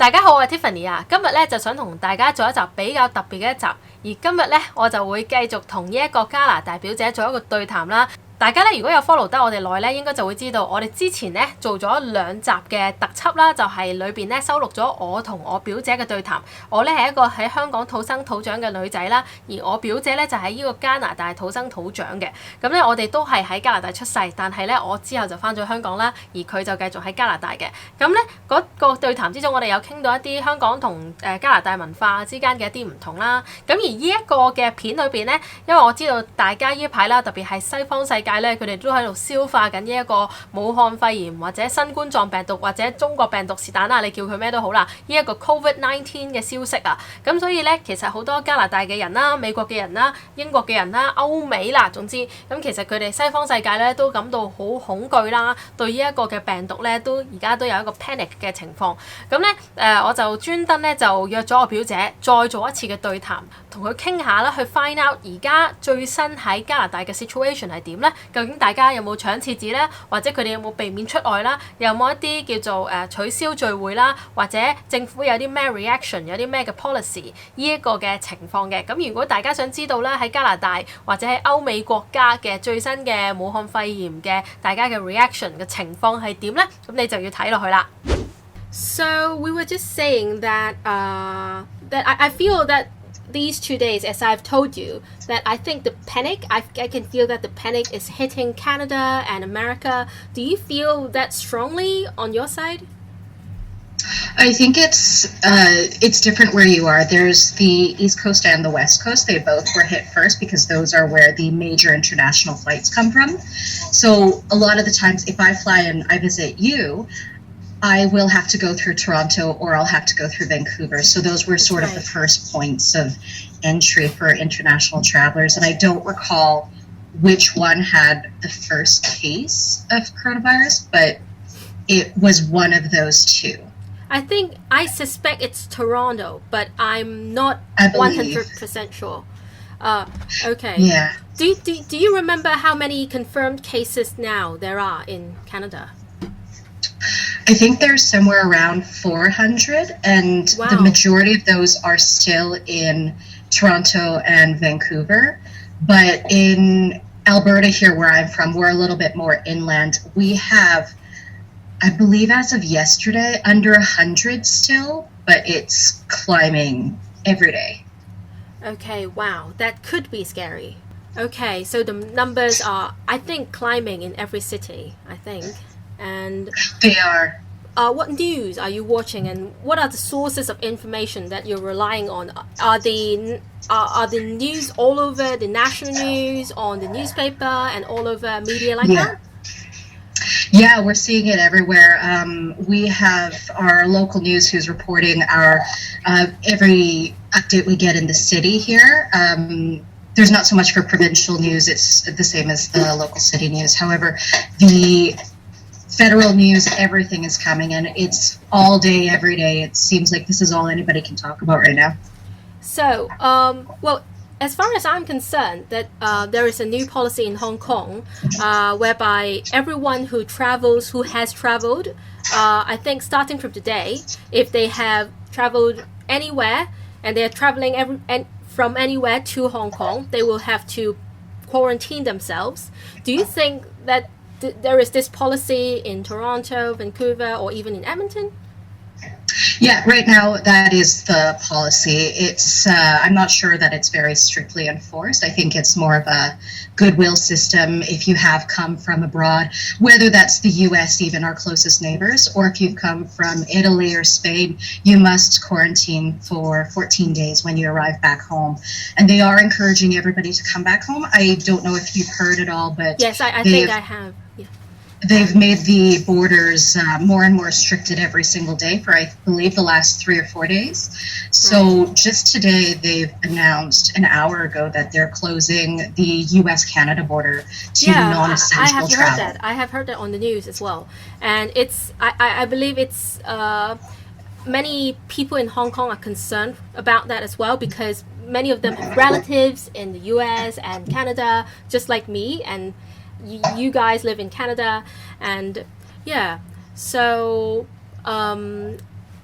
大家好，我係 Tiffany 啊，今日咧就想同大家做一集比較特別嘅一集，而今日咧我就會繼續同呢一個加拿大表姐做一個對談啦。大家咧如果有 follow 得我哋耐咧，應該就會知道我哋之前咧做咗2集嘅特輯啦，就係裏邊咧收錄咗我同我表姐嘅對談。我咧係一個喺香港土生土長嘅女仔啦，而我表姐咧就喺呢個加拿大土生土長嘅。咁咧我哋都係喺加拿大出世，但係咧我之後就翻咗香港啦，而佢就繼續喺加拿大嘅。咁咧嗰個對談之中，我哋有傾到一啲香港同加拿大文化之間嘅一啲唔同啦。咁而呢一個嘅片裏邊咧，因為我知道大家呢一排啦，特別係西方世界咧，佢哋都喺度消化緊呢一個武漢肺炎或者新冠狀病毒或者中國病毒是但啦，你叫佢咩都好啦，呢一個 COVID-19 嘅消息啊，咁所以咧其實好多加拿大嘅人啦、美國嘅人啦、英國嘅人啦、歐美啦，總之咁其實佢哋西方世界咧都感到好恐懼啦，對呢一個嘅病毒咧都而家都有一個 panic 嘅情況。咁咧我就專登咧就約咗我表姐再做一次嘅對談，同佢傾下啦，去 find out 而家最新喺加拿大嘅 situation 係點咧？究竟大家有冇搶廁紙咧？或者佢哋有冇避免出外啦？有冇一啲叫做取消聚會啦？或者政府有啲咩 reaction， 有啲咩嘅 policy 呢一個嘅情況嘅？咁如果大家想知道咧喺加拿大或者喺歐美國家嘅最新嘅武漢肺炎嘅大家嘅 reaction 嘅情況係點咧？咁你就要睇落去啦。So we were just saying that I feel that these 2 days, as I've told you, that I think the panic, I can feel that the panic is hitting Canada and America. Do you feel that strongly on your side? I think it's different where you are. There's the East Coast and the West Coast. They both were hit first because those are where the major international flights come from. So a lot of the times if I fly and I visit you, I will have to go through Toronto or I'll have to go through Vancouver. So those were sort of the first points of entry for international travelers. And I don't recall which one had the first case of coronavirus, but it was one of those two. I suspect it's Toronto, but I'm not 100% sure. Okay. Yeah. Do you remember how many confirmed cases now there are in Canada? I think there's somewhere around 400, and the majority of those are still in Toronto and Vancouver. But in Alberta here, where I'm from, we're a little bit more inland. We have, I believe as of yesterday, under 100 still, but it's climbing every day. Okay, wow, that could be scary. Okay, so the numbers are, I think, climbing in every city, I think. And they are. What news are you watching, and what are the sources of information that you're relying on? Are the news all over the national news, on the newspaper, and all over media like that? Yeah, we're seeing it everywhere. We have our local news who's reporting our every update we get in the city here. There's not so much for provincial news; it's the same as the local city news. However, the federal news, everything is coming, and it's all day, every day. It seems like this is all anybody can talk about right now. So, well, as far as I'm concerned, that there is a new policy in Hong Kong whereby everyone who has traveled, I think starting from today, if they have traveled anywhere and they're traveling from anywhere to Hong Kong, they will have to quarantine themselves. Do you think that there is this policy in Toronto, Vancouver, or even in Edmonton? Yeah, right now that is the policy. It's I'm not sure that it's very strictly enforced. I think it's more of a goodwill system if you have come from abroad, whether that's the US, even our closest neighbors, or if you've come from Italy or Spain, you must quarantine for 14 days when you arrive back home. And they are encouraging everybody to come back home. I don't know if you've heard it all, but yes, I think I have. Yeah. They've made the borders more and more restricted every single day for, I believe, the last 3 or 4 days. So just today, they've announced an hour ago that they're closing the U.S.-Canada border to non-essential travel. I have heard that on the news as well. And I believe it's many people in Hong Kong are concerned about that as well, because many of them have relatives in the U.S. and Canada, just like me, and you guys live in Canada, and yeah, so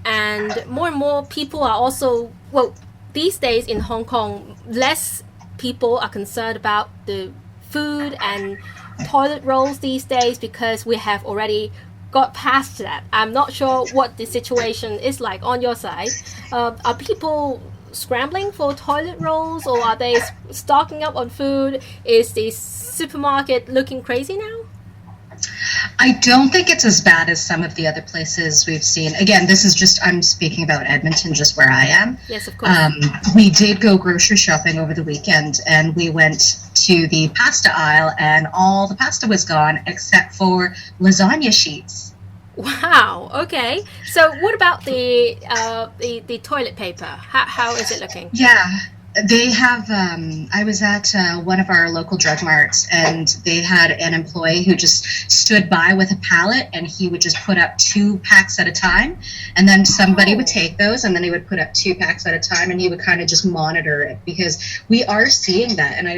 and more people are also, well, these days in Hong Kong, less people are concerned about the food and toilet rolls these days because we have already got past that. I'm not sure what the situation is like on your side. Are people scrambling for toilet rolls, or are they stocking up on food? Is the supermarket looking crazy now? I don't think it's as bad as some of the other places we've seen. Again, this is just, I'm speaking about Edmonton, just where I am. Yes, of course. We did go grocery shopping over the weekend, and we went to the pasta aisle, and all the pasta was gone except for lasagna sheets. Wow. Okay. So what about the toilet paper? How is it looking? Yeah. They have, I was at one of our local drug marts, and they had an employee who just stood by with a pallet, and he would just put up 2 packs at a time, and then somebody would take those, and then he would put up 2 packs at a time, and he would kind of just monitor it, because we are seeing that, and I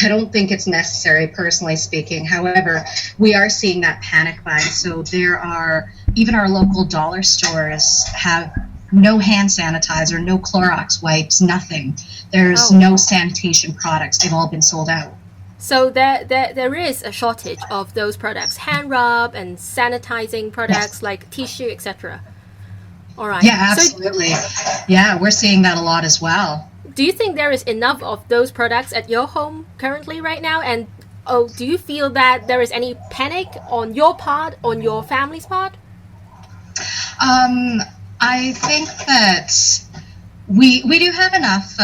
don't think it's necessary, personally speaking. However, we are seeing that panic buying. So there are, even our local dollar stores have no hand sanitizer, no Clorox wipes, nothing. There's no sanitation products. They've all been sold out. So there is a shortage of those products, hand rub and sanitizing products like tissue, etc. All right. Yeah, absolutely. Yeah, we're seeing that a lot as well. Do you think there is enough of those products at your home currently right now? And do you feel that there is any panic on your part, on your family's part? I think that we do have enough.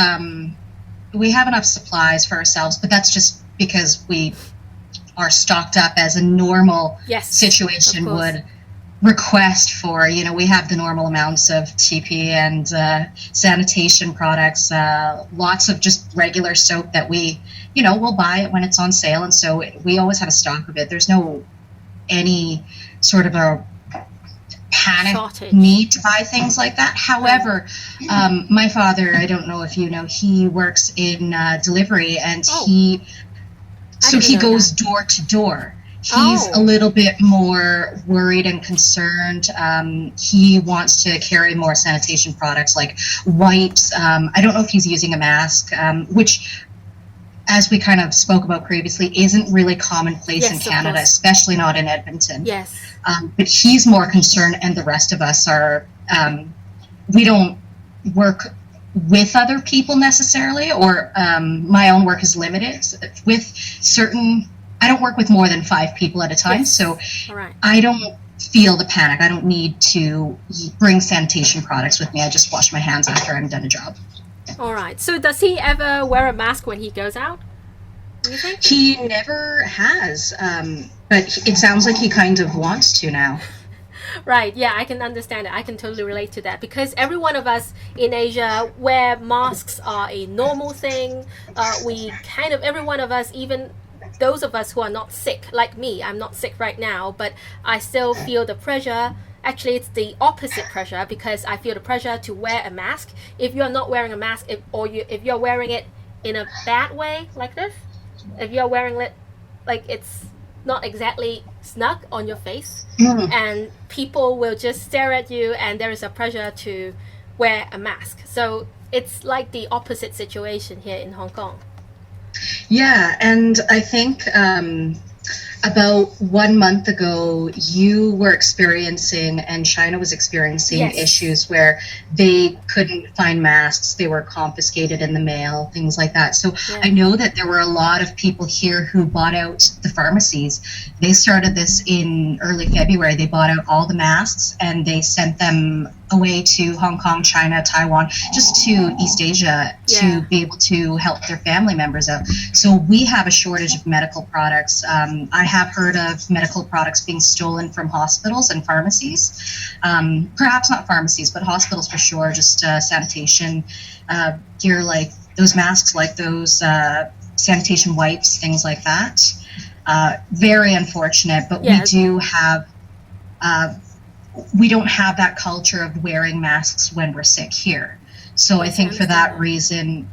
We have enough supplies for ourselves, but that's just because we are stocked up as a normal situation would request for. You know, we have the normal amounts of TP and sanitation products, lots of just regular soap that we, we'll buy it when it's on sale, and so we always have a stock of it. There's no any sort of a panic need to buy things like that. However, my father, I don't know if you know, he works in delivery, and he goes door to door. He's a little bit more worried and concerned. He wants to carry more sanitation products like wipes. I don't know if he's using a mask, which, as we kind of spoke about previously, isn't really commonplace in Canada, especially not in Edmonton. Yes. But he's more concerned, and the rest of us are, we don't work with other people necessarily, or my own work is limited with certain, I don't work with more than 5 people at a time, so I don't feel the panic. I don't need to bring sanitation products with me. I just wash my hands after I'm done a job. All right. So does he ever wear a mask when he goes out? Do you think? He never has, but it sounds like he kind of wants to now. Right, yeah, I can understand it. I can totally relate to that, because every one of us in Asia, where masks are a normal thing, every one of us, even those of us who are not sick, like me, I'm not sick right now, but I still feel the pressure. Actually, it's the opposite pressure, because I feel the pressure to wear a mask. If you're not wearing a mask, if you're wearing it in a bad way, like this, if you're wearing it like it's not exactly snug on your face, and people will just stare at you, and there is a pressure to wear a mask. So it's like the opposite situation here in Hong Kong. Yeah, and I think about 1 month ago, you were experiencing, and China was experiencing issues where they couldn't find masks, they were confiscated in the mail, things like that. So I know that there were a lot of people here who bought out the pharmacies. They started this in early February. They bought out all the masks, and they sent them away to Hong Kong, China, Taiwan, just to East Asia to be able to help their family members out. So we have a shortage of medical products. I have heard of medical products being stolen from hospitals and pharmacies. Perhaps not pharmacies, but hospitals for sure, just sanitation gear, like those masks, like those sanitation wipes, things like that. Very unfortunate, but we do have we don't have that culture of wearing masks when we're sick here. So I think for that reason,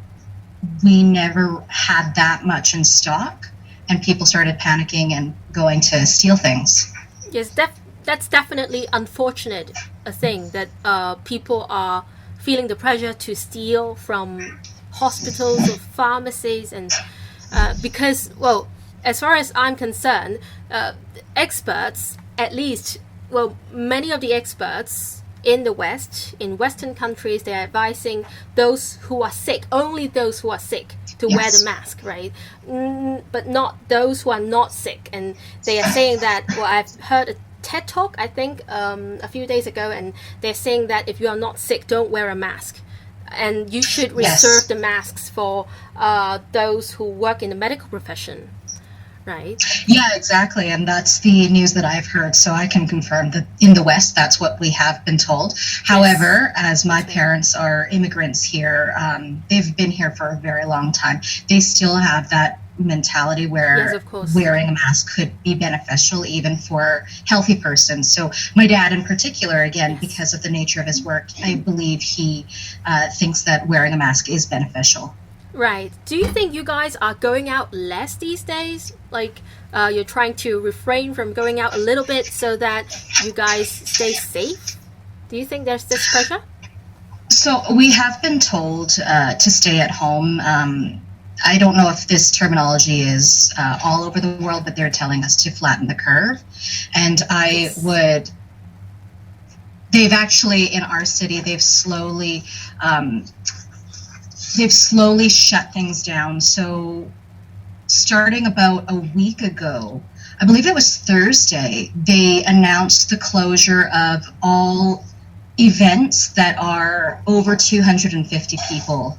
we never had that much in stock, and people started panicking and going to steal things. Yes, that's definitely unfortunate a thing that people are feeling the pressure to steal from hospitals or pharmacies, and because, well, as far as I'm concerned, experts, at least, well, many of the experts in the West, in Western countries, they're advising those who are sick, only those who are sick, to wear the mask, right? But not those who are not sick. And they are saying that, well, I've heard a TED Talk, I think, a few days ago, and they're saying that if you are not sick, don't wear a mask. And you should reserve the masks for those who work in the medical profession, right? Yeah, exactly. And that's the news that I've heard. So I can confirm that in the West, that's what we have been told. However, as my parents are immigrants here, they've been here for a very long time. They still have that mentality where wearing a mask could be beneficial even for healthy persons. So my dad in particular, again, because of the nature of his work, I believe he thinks that wearing a mask is beneficial. Right. Do you think you guys are going out less these days? Like you're trying to refrain from going out a little bit so that you guys stay safe? Do you think there's this pressure? So we have been told to stay at home. I don't know if this terminology is all over the world, but they're telling us to flatten the curve. And they've actually, in our city, they've slowly shut things down. So starting about a week ago, I believe it was Thursday, they announced the closure of all events that are over 250 people.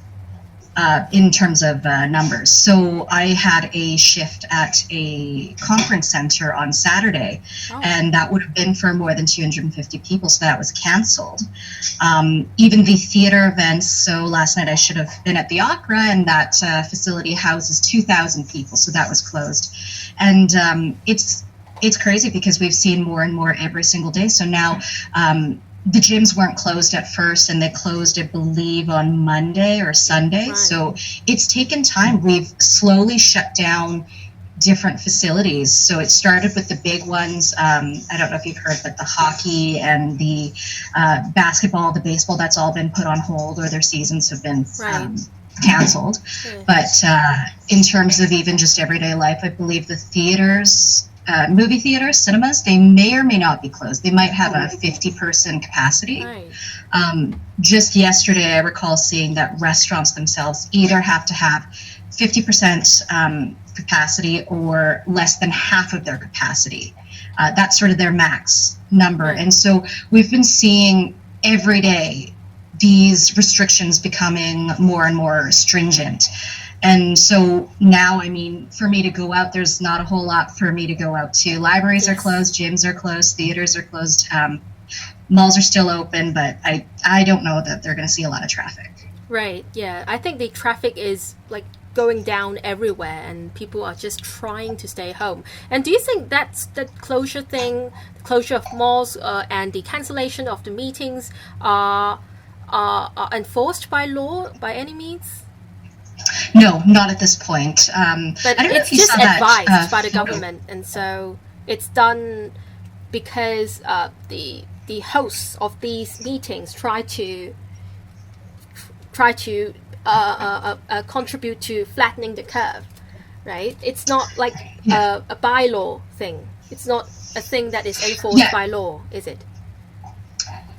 In terms of numbers. So I had a shift at a conference center on Saturday, and that would have been for more than 250 people, so that was canceled. Even the theater events, so last night I should have been at the Opera, and that facility houses 2,000 people, so that was closed. And it's crazy because we've seen more and more every single day. So now the gyms weren't closed at first, and they closed, I believe, on Monday or Sunday. Right. So it's taken time. We've slowly shut down different facilities. So it started with the big ones. I don't know if you've heard, but the hockey and the basketball, the baseball, that's all been put on hold, or their seasons have been canceled. Yeah. But in terms of even just everyday life, I believe the theaters, movie theaters, cinemas, they may or may not be closed. They might have a 50-person capacity. Right. Just yesterday, I recall seeing that restaurants themselves either have to have 50% capacity or less than half of their capacity. That's sort of their max number. Right. And so we've been seeing every day these restrictions becoming more and more stringent. And so now, I mean, for me to go out, there's not a whole lot for me to go out to. Libraries are closed, gyms are closed, theaters are closed, malls are still open, but I don't know that they're going to see a lot of traffic. Right, yeah. I think the traffic is like going down everywhere, and people are just trying to stay home. And do you think that's the closure thing, the closure of malls and the cancellation of the meetings are enforced by law by any means? No, not at this point. But it's just advised by the government, and so it's done because the hosts of these meetings try to contribute to flattening the curve, right? It's not like a bylaw thing. It's not a thing that is enforced by law, is it?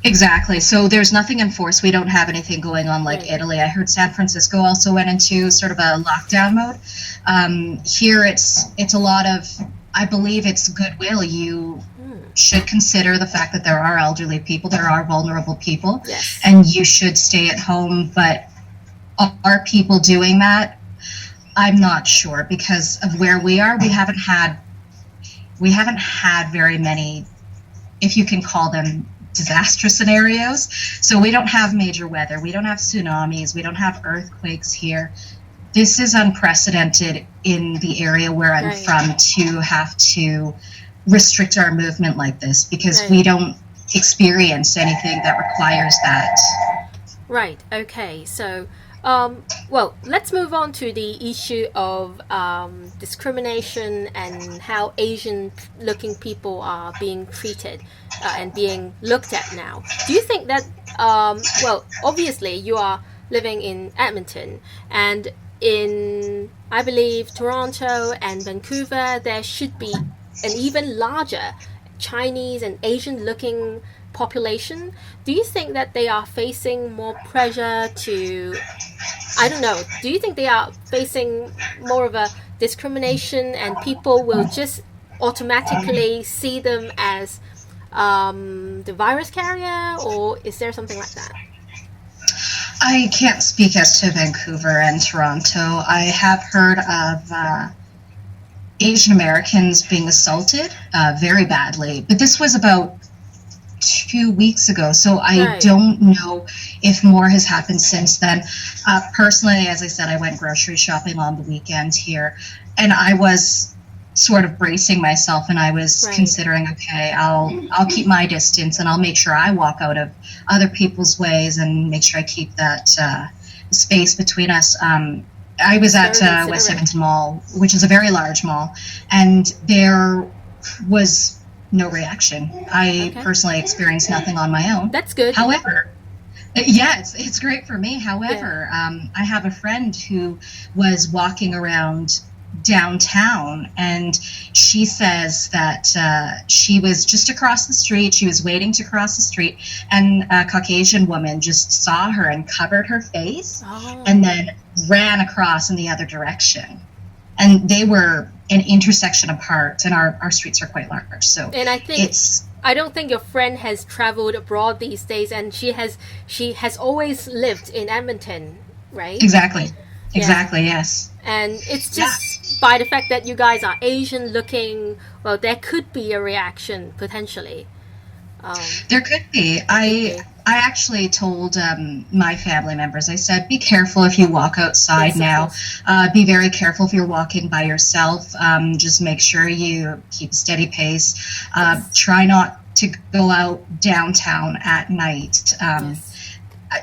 Exactly. So there's nothing enforced. We don't have anything going on like Italy. I heard San Francisco also went into sort of a lockdown mode. Here it's a lot of, I believe it's goodwill. You should consider the fact that there are elderly people, there are vulnerable people, and you should stay at home. But are people doing that? I'm not sure, because of where we are. We haven't had very many, if you can call them, disaster scenarios. So we don't have major weather, we don't have tsunamis, we don't have earthquakes here. This is unprecedented in the area where I'm from, to have to restrict our movement like this, because we don't experience anything that requires that. Right, okay. So Well, let's move on to the issue of discrimination and how Asian-looking people are being treated and being looked at now. Do you think that, well, obviously you are living in Edmonton, and in, I believe, Toronto and Vancouver, there should be an even larger Chinese and Asian-looking population. Do you think that they are facing more pressure to, I don't know, do you think they are facing more of a discrimination and people will just automatically see them as the virus carrier, or is there something like that? I can't speak as to Vancouver and Toronto. I have heard of Asian Americans being assaulted very badly, but this was about 2 weeks ago, so I don't know if more has happened since then. Personally, as I said, I went grocery shopping on the weekend here, and I was sort of bracing myself, and I was considering, okay, I'll keep my distance, and I'll make sure I walk out of other people's ways and make sure I keep that space between us. I was at West Edmonton Mall, which is a very large mall, and there was no reaction. I personally experienced nothing on my own. That's good. However, yeah, it's great for me. However, I have a friend who was walking around downtown, and she says that she was just across the street. She was waiting to cross the street, and a Caucasian woman just saw her and covered her face and then ran across in the other direction. And they were an intersection apart, and our streets are quite large. So, and I think I don't think your friend has traveled abroad these days, and she has always lived in Edmonton, right? Exactly, yes. And it's just by the fact that you guys are Asian looking, well, there could be a reaction potentially. There could be. I actually told my family members, I said, be careful if you walk outside now. Be very careful if you're walking by yourself. Just make sure you keep a steady pace. Try not to go out downtown at night.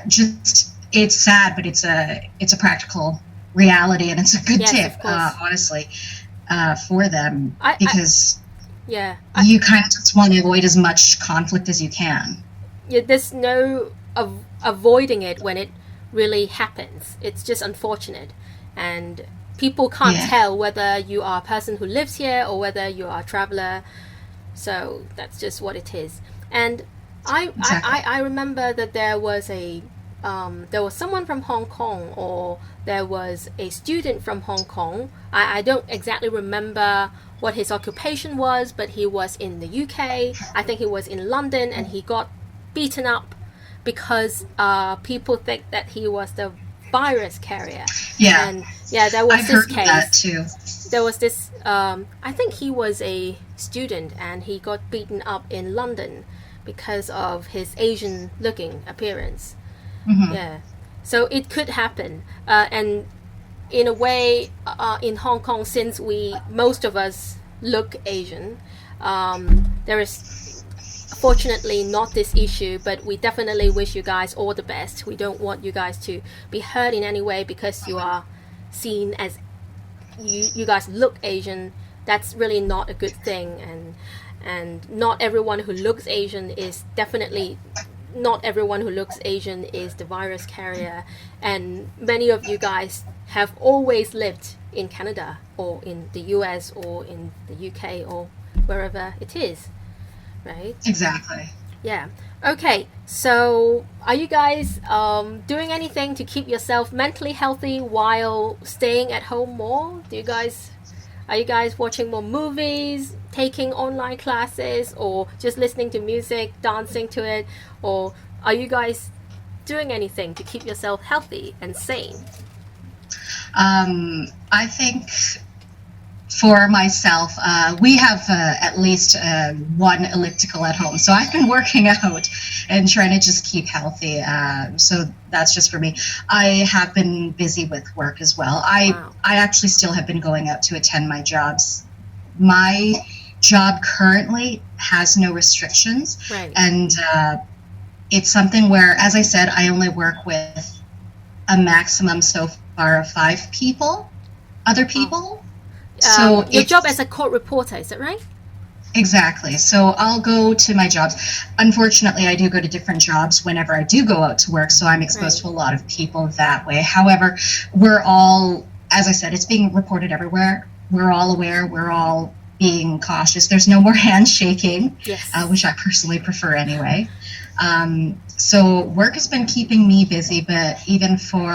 Just, it's sad, but it's a practical reality, and it's a good tip, honestly, for them, because you kind of just want to avoid as much conflict as you can. There's no avoiding it when it really happens. It's just unfortunate, and people can't tell whether you are a person who lives here or whether you are a traveler. So that's just what it is. And I remember that there was someone from Hong Kong, or there was a student from Hong Kong. I don't exactly remember what his occupation was, but he was in the UK. I think he was in London, and he got beaten up because people think that he was the virus carrier. And there was this case. That too. There was this, I think he was a student, and he got beaten up in London because of his Asian looking appearance. So it could happen, and in a way, in Hong Kong, since most of us look Asian, there is fortunately not this issue, but we definitely wish you guys all the best. We don't want you guys to be hurt in any way because you are seen as you guys look Asian. That's really not a good thing, and not everyone who looks Asian is definitely not everyone who looks Asian is the virus carrier, and many of you guys have always lived in Canada or in the US or in the UK or wherever it is, right? Exactly. Yeah. Okay, so are you guys doing anything to keep yourself mentally healthy while staying at home more? Are you guys watching more movies, taking online classes, or just listening to music, dancing to it? Or are you guys doing anything to keep yourself healthy and sane? I think for myself, we have at least one elliptical at home. So I've been working out and trying to just keep healthy. So that's just for me. I have been busy with work as well. I actually still have been going out to attend my jobs. My job currently has no restrictions. And it's something where, as I said, I only work with a maximum so far are of 5 other people. So your job as a court reporter, is that right? Exactly. So I'll go to my jobs. Unfortunately, I do go to different jobs whenever I do go out to work, so I'm exposed to a lot of people that way. However, we're all, as I said, it's being reported everywhere. We're all aware. We're all being cautious. There's no more handshaking, which I personally prefer anyway. So work has been keeping me busy, but even for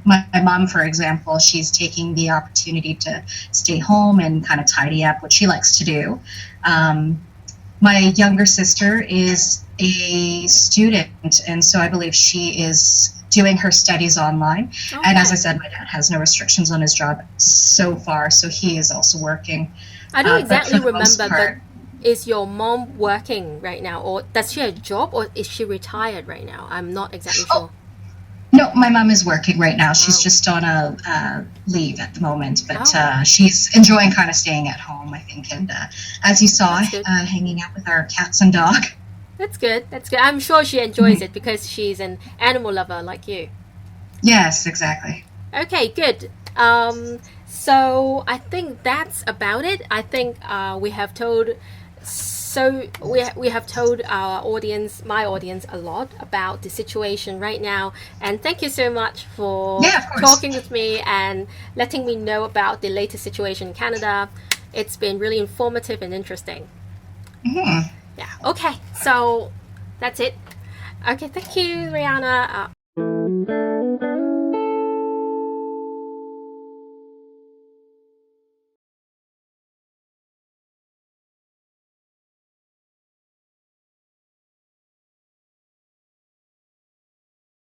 my mom, for example, she's taking the opportunity to stay home and kind of tidy up, what she likes to do. My younger sister is a student, and so I believe she is doing her studies online. Okay. And as I said, my dad has no restrictions on his job so far, so he is also working. I don't exactly remember, but is your mom working right now, or does she have a job, or is she retired right now? I'm not exactly sure. No, my mom is working right now. She's just on a leave at the moment, but she's enjoying kind of staying at home, I think. And as you saw, hanging out with our cats and dog. That's good. That's good. I'm sure she enjoys it because she's an animal lover like you. Yes, exactly. Okay, good. So I think that's about it. I think we have told our audience, my audience, a lot about the situation right now. And thank you so much for talking with me and letting me know about the latest situation in Canada. It's been really informative and interesting. Mm-hmm. Yeah. Okay. So that's it. Okay. Thank you, Rihanna.